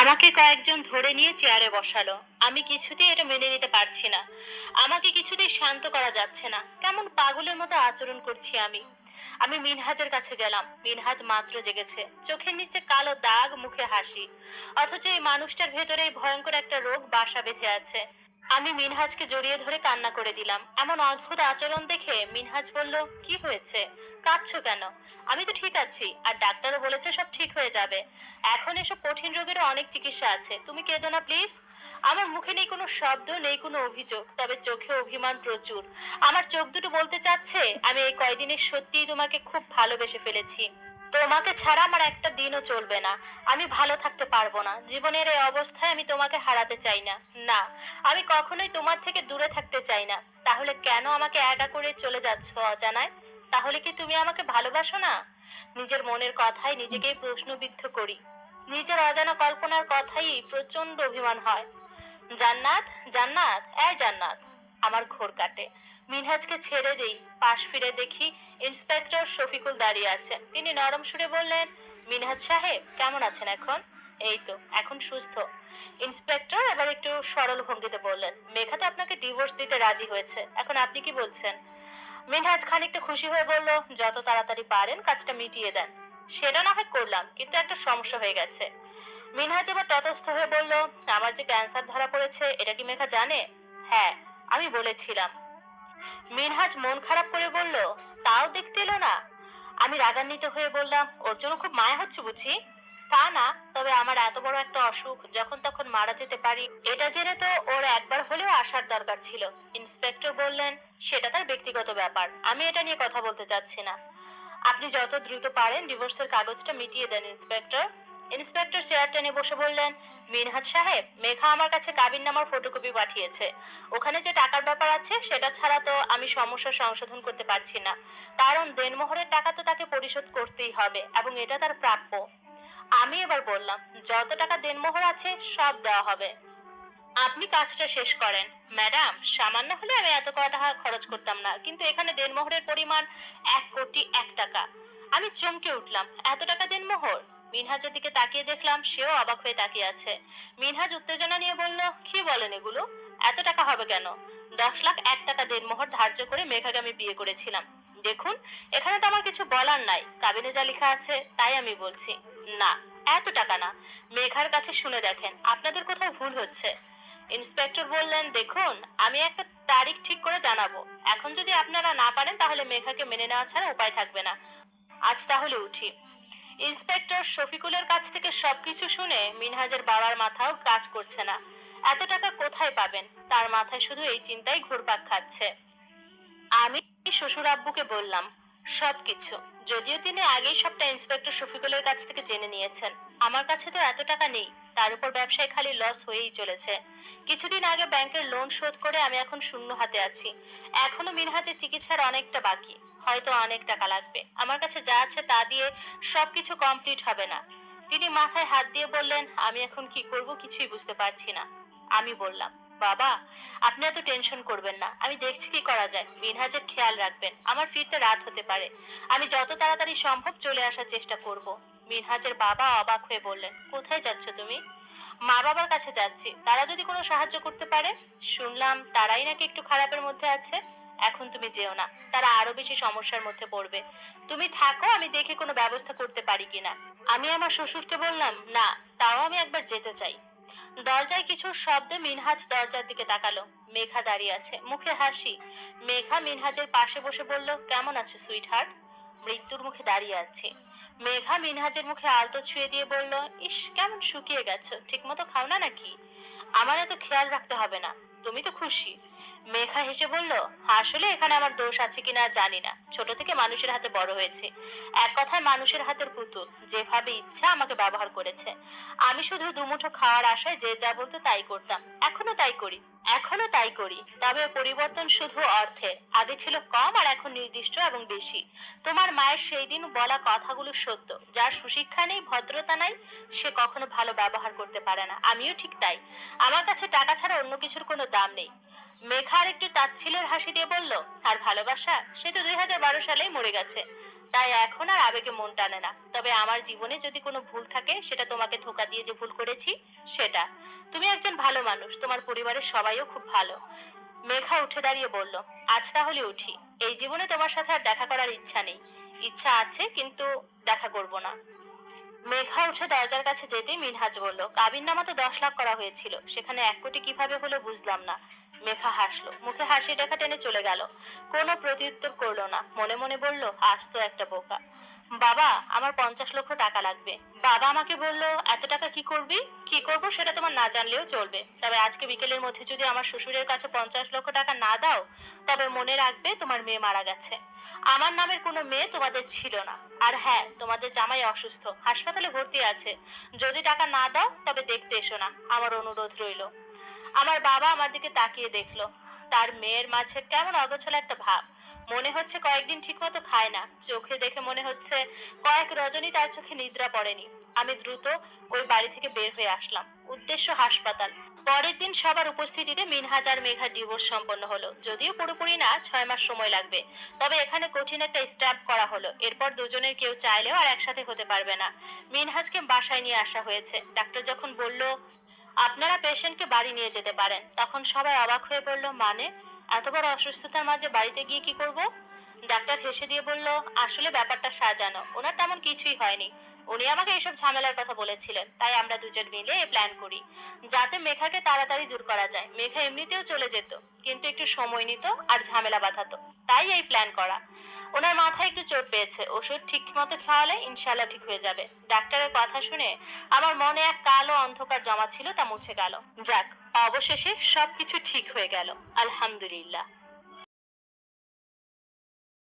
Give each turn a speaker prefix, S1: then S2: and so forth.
S1: আমাকে কয়েকজন ধরে নিয়ে চেয়ারে বসালো। আমি কিছুতেই এটা মেনে নিতে পারছি না। আমাকে কিছুতেই শান্ত করা যাচ্ছে না, কেমন পাগলের মতো আচরণ করছি আমি। আমি মিনহাজের কাছে গেলাম। মিনহাজ মাত্র জেগেছে, চোখের নিচে কালো দাগ, মুখে হাসি। অথচ এই মানুষটার ভেতরে এই ভয়ঙ্কর একটা রোগ বাসা বেঁধে আছে। আমি মিনহাজকে জড়িয়ে ধরে কান্না করে দিলাম। এমন অদ্ভুত আচরণ দেখে মিনহাজ বলল, কি হয়েছে, কাঁদছো কেন? আমি তো ঠিক আছি, আর ডাক্তারও বলেছে সব ঠিক হয়ে যাবে। এখন এসব কঠিন রোগেরও অনেক চিকিৎসা আছে, তুমি কেঁদো না প্লিজ। আমার মুখে নেই কোনো শব্দ, নেই কোনো অভিযোগ, তবে চোখে অভিমান প্রচুর। আমার চোখ দুটো বলতে চাচ্ছে, আমি এই কয়দিনে সত্যিই তোমাকে খুব ভালোবেসে ফেলেছি। তোমাকে ছাড়া আমার একটা দিনও চলবে না। আমি ভালো থাকতে পারবো না। জীবনের এই অবস্থায় আমি তোমাকে হারাতে চাই না। না, আমি কখনোই তোমার থেকে দূরে থাকতে চাই না। তাহলে কেন আমাকে একা করে চলে যাচ্ছ অজানায়? তাহলে কি তুমি আমাকে ভালোবাসো না? নিজের মনের কথাই নিজেকেই প্রশ্নবিদ্ধ করি। নিজের অজানা কল্পনার কথাই প্রচন্ড অভিমান হয়। জান্নাত, জান্নাত, এই জান্নাত। আমার ঘোর কাটে। মিনহাজকে ছেড়ে দেই। পাশ ফিরে দেখি ইন্সপেক্টর শফিকুল দাঁড়িয়ে আছেন। তিনি নরম সুরে বললেন, মিনহাজ সাহেব কেমন আছেন এখন? এই তো এখন সুস্থ। ইন্সপেক্টর এবার একটু সরল ভঙ্গিতে বললেন, মেঘা তো আপনাকে ডিভোর্স দিতে রাজি হয়েছে, এখন আপনি কি বলছেন? মিনহাজ খানিকটা খুশি হয়ে বলল, যত তাড়াতাড়ি পারেন কাজটা মিটিয়ে দেন। সেটা না হয় করলাম, কিন্তু একটা সমস্যা হয়ে গেছে। মিনহাজ এবার তটস্থ হয়ে বলল, আমার যে ক্যান্সার ধরা পড়েছে এটা কি মেঘা জানে? হ্যাঁ, আমি বলেছিলাম। মিনহাজ মন খারাপ করে বলল, তাও দেখতে এলো না? আমি রাগান্বিত হয়ে বললাম, ওর জন্য খুব মায়া হচ্ছে বুঝি? তা না, তবে আমার এত বড় একটা অসুখ, যখন তখন মারা যেতে পারি, এটা জেনে তো ওর একবার হলেও আসার দরকার ছিল। ইন্সপেক্টর বললেন, সেটা তার ব্যক্তিগত ব্যাপার, আমি এটা নিয়ে কথা বলতে চাচ্ছি না। আপনি যত দ্রুত পারেন ডিভোর্সের কাগজটা মিটিয়ে দেন ইন্সপেক্টর। ইন্সপেক্টর চেয়ার টেনে বসে বললেন, মিনহাজ সাহেব, মেঘা আমার কাছে কাবিননামার ফটোকপি পাঠিয়েছে। ওখানে যে টাকার ব্যাপার আছে সেটা ছাড়া তো আমি সমস্যা সংশোধন করতে পারছি না। কারণ দেনমোহরের টাকা তো তাকে পরিশোধ করতেই হবে, এবং এটা তার প্রাপ্য। আমি এবার বললাম, যত টাকা দেনমোহর আছে সব দেওয়া হবে। আপনি কাজটা শেষ করেন। ম্যাডাম, সামান্য হলে আমি এত কটা টাকা খরচ করতাম না, কিন্তু এখানে দেনমোহরের পরিমাণ 1,01,00,000 টাকা। আমি চমকে উঠলাম, এত টাকা দেনমোহর? মিনহাজের দিকে তাকিয়ে দেখলাম সেও অবাক হয়ে তাকিয়ে আছে। মিনহাজ উত্তেজনা নিয়ে বলল, কি বলেন এগুলো? এত টাকা হবে কেন? 10,01,00,000 টাকা দেনমোহর ধার্য করে মেঘাকে আমি বিয়ে করেছিলাম। দেখুন, এখানে তো আমার কিছু বলার নাই, কাবিনে যা লেখা আছে তাই আমি বলছি। না, এত টাকা না। মেঘার কাছে শুনে দেখেন, আপনাদের কোথাও ভুল হচ্ছে। ইন্সপেক্টর বললেন, দেখুন, আমি একটা তারিখ ঠিক করে জানাবো। এখন যদি আপনারা না পারেন তাহলে মেঘাকে মেনে নেওয়া ছাড়া উপায় থাকবে না। আজ তাহলে উঠি। ইন্সপেক্টর শফিকুলের কাছ থেকে সবকিছু শুনে মিনহাজের বাবার মাথাও কাজ করছে না। এত টাকা কোথায় পাবেন, তার মাথায় শুধু এই চিন্তাই ঘুরপাক খাচ্ছে। আমি শ্বশুর আব্বুকে বললাম সবকিছু, যদিও তিনি আগেই সবটা ইন্সপেক্টর শফিকুলের কাছ থেকে জেনে নিয়েছেন। আমার কাছে তো এত টাকা নেই, তার উপর ব্যবসায় খালি লস হয়েই চলেছে। কিছুদিন আগে ব্যাংকের লোন শোধ করে আমি এখন শূন্য হাতে আছি। এখনো মিনহাজের চিকিৎসার অনেকটা বাকি, হয়তো অনেক টাকা লাগবে। আমার কাছে যা আছে তা দিয়ে সবকিছু কমপ্লিট হবে না। তিনি মাথায় হাত দিয়ে বললেন, আমি এখন কি করব কিছুই বুঝতে পারছি না। আমি বললাম, বাবা, আপনি এত টেনশন করবেন না, আমি দেখছি কি করা যায়। মিনহাজের খেয়াল রাখবেন, আমার ফিরতে রাত হতে পারে। আমি যত তাড়াতাড়ি সম্ভব চলে আসার চেষ্টা করব। মিনহাজের বাবা অবাক হয়ে বললেন, কোথায় যাচ্ছ তুমি? মা বাবার কাছে যাচ্ছি, তারা যদি কোনো সাহায্য করতে পারে। শুনলাম তারাই নাকি একটু খারাপের মধ্যে আছে। এখন তুমি যেও না, তারা আরো বেশি সমস্যার মধ্যে পড়বে। তুমি থাকো, আমি দেখে কোনো ব্যবস্থা করতে পারি কিনা। আমি আমার শ্বশুরকে বললাম, না, তাও আমি একবার যেতে চাই। দরজায় কিছু শব্দে মিনহাজ দরজার দিকে তাকালো। মেঘা দাঁড়িয়ে আছে, মুখে হাসি। মেঘা মিনহাজের পাশে বসে বলল, কেমন আছো সুইট হার্ট? মৃত্যুর মুখে দাঁড়িয়ে আছে। মেঘা মিনহাজের মুখে আলতো ছুঁয়ে দিয়ে বলল, ইস, কেমন শুকিয়ে গেছো, ঠিক মতো খাও না নাকি? আমার এত খেয়াল রাখতে হবে না, তুমি তো খুশি। মেঘা হেসে বলল, আসলে এখানে আমার দোষ আছে কিনা জানি না, ছোট থেকে মানুষের হাতে বড় হয়েছে। এক কথায় মানুষের হাতের পুতুল, যেভাবে ইচ্ছা আমাকে ব্যবহার করেছে। আমি শুধু দুমুঠো খাওয়ার আশায় যে যা বলতো তাই করতাম, এখনো তাই করি। তবে পরিবর্তন শুধু অর্থের, আগে ছিল কম আর এখন নির্দিষ্ট এবং বেশি। তোমার মায়ের সেই দিন বলা কথাগুলো সত্য, যার সুশিক্ষা নেই, ভদ্রতা নাই, সে কখনো ভালো ব্যবহার করতে পারে না। আমিও ঠিক তাই। আমার কাছে টাকা ছাড়া অন্য কিছুর কোনো দাম নেই। মেঘা আর একটু তাচ্ছিলের হাসি দিয়ে বলল, আর ভালোবাসা, সে তো 2012 সালেই মরে গেছে। তাই এখন আর আবেগে মন টানে না। তবে আমার জীবনে যদি কোনো ভুল থাকে সেটা তোমাকে ধোকা দিয়ে যে ভুল করেছি সেটা। তুমি একজন ভালো মানুষ, তোমার পরিবারের সবাইও খুব ভালো। মেঘা উঠে দাঁড়িয়ে বলল, আজ তাহলে উঠি। এই জীবনে তোমার সাথে আর দেখা করার ইচ্ছা নেই। ইচ্ছা আছে কিন্তু দেখা করব না। মেঘা উঠে দরজার কাছে যেতেই মিনহাজ বলল, কাবিননামা তো 10 লাখ করা হয়েছিল, সেখানে 1 কোটি কিভাবে হলো বুঝলাম না। মেঘা হাসলো, মুখে হাসি রেখা টেনে চলে গেল। কোনো প্রত্যুত্তর করলো না, মনে মনে বলল, আজ তো একটা বোকা। বাবা, আমার 50 লক্ষ টাকা লাগবে। বাবা আমাকে বলল, এত টাকা কি করবি? কি করব সেটা তোমার না জানলেও চলবে, তবে আজকে বিকেলের মধ্যে যদি আমার শ্বশুরের কাছে 50 লক্ষ টাকা না দাও, তবে মনে রাখবে তোমার মেয়ে মারা গেছে। আমার নামের কোনো মেয়ে তোমাদের ছিল না। আর হ্যাঁ, তোমাদের জামাই অসুস্থ, হাসপাতালে ভর্তি আছে। যদি টাকা না দাও তবে দেখতে এসো না, আমার অনুরোধ রইল। আমার বাবা আমার দিকে তাকিয়ে দেখলো। তার মেয়ের মাঝে কেমন অগোছালো একটা ভাব। মনে হচ্ছে কয়েকদিন ঠিকমতো খায় না। চোখে দেখে মনে হচ্ছে কয়েক রজনী তার চোখে নিদ্রা পড়েনি। আমি দ্রুত ওই বাড়ি থেকে বের হয়ে আসলাম, উদ্দেশ্য হাসপাতাল। পরের দিন সবার উপস্থিতিতে মিনহাজ আর মেঘার ডিভোর্স সম্পন্ন হলো, যদিও পুরোপুরি না, 6 মাস সময় লাগবে। তবে এখানে কঠিন একটা স্ট্যাম্প করা হলো, এরপর দুজনের কেউ চাইলেও আর একসাথে হতে পারবে না। মিনহাজকে বাসায় নিয়ে আসা হয়েছে। ডাক্তার যখন বলল, আপনারা পেশেন্টকে বাড়ি নিয়ে যেতে পারেন, তখন সবাই অবাক হয়ে পড়ল, মানে এত বড় অসুস্থতার মাঝে বাড়িতে গিয়ে কি করব? ডাক্তার হেসে দিয়ে বলল, আসলে ব্যাপারটা সাজানো, ওনার তেমন কিছুই হয়নি। উনি আমাকে এসব ঝামেলার কথা বলেছিলেন, তাই আমরা দুজন মিলে এই প্ল্যান করি, যাতে মেঘাকে তাড়াতাড়ি দূর করা যায়। মেঘা এমনিতেও চলে যেত, কিন্তু একটু সময় নিত আর ঝামেলা বাঁধাতো, তাই এই প্ল্যান করা। ওনার মাথায় একটু চোট পেয়েছে, ওষুধ ঠিক মতো খাওয়ালে ইনশাল্লাহ ঠিক হয়ে যাবে। ডাক্তারের কথা শুনে আমার মনে এক কালো অন্ধকার জমা ছিল, তা মুছে গেল। যাক, অবশেষে সবকিছু ঠিক হয়ে গেল, আলহামদুলিল্লাহ।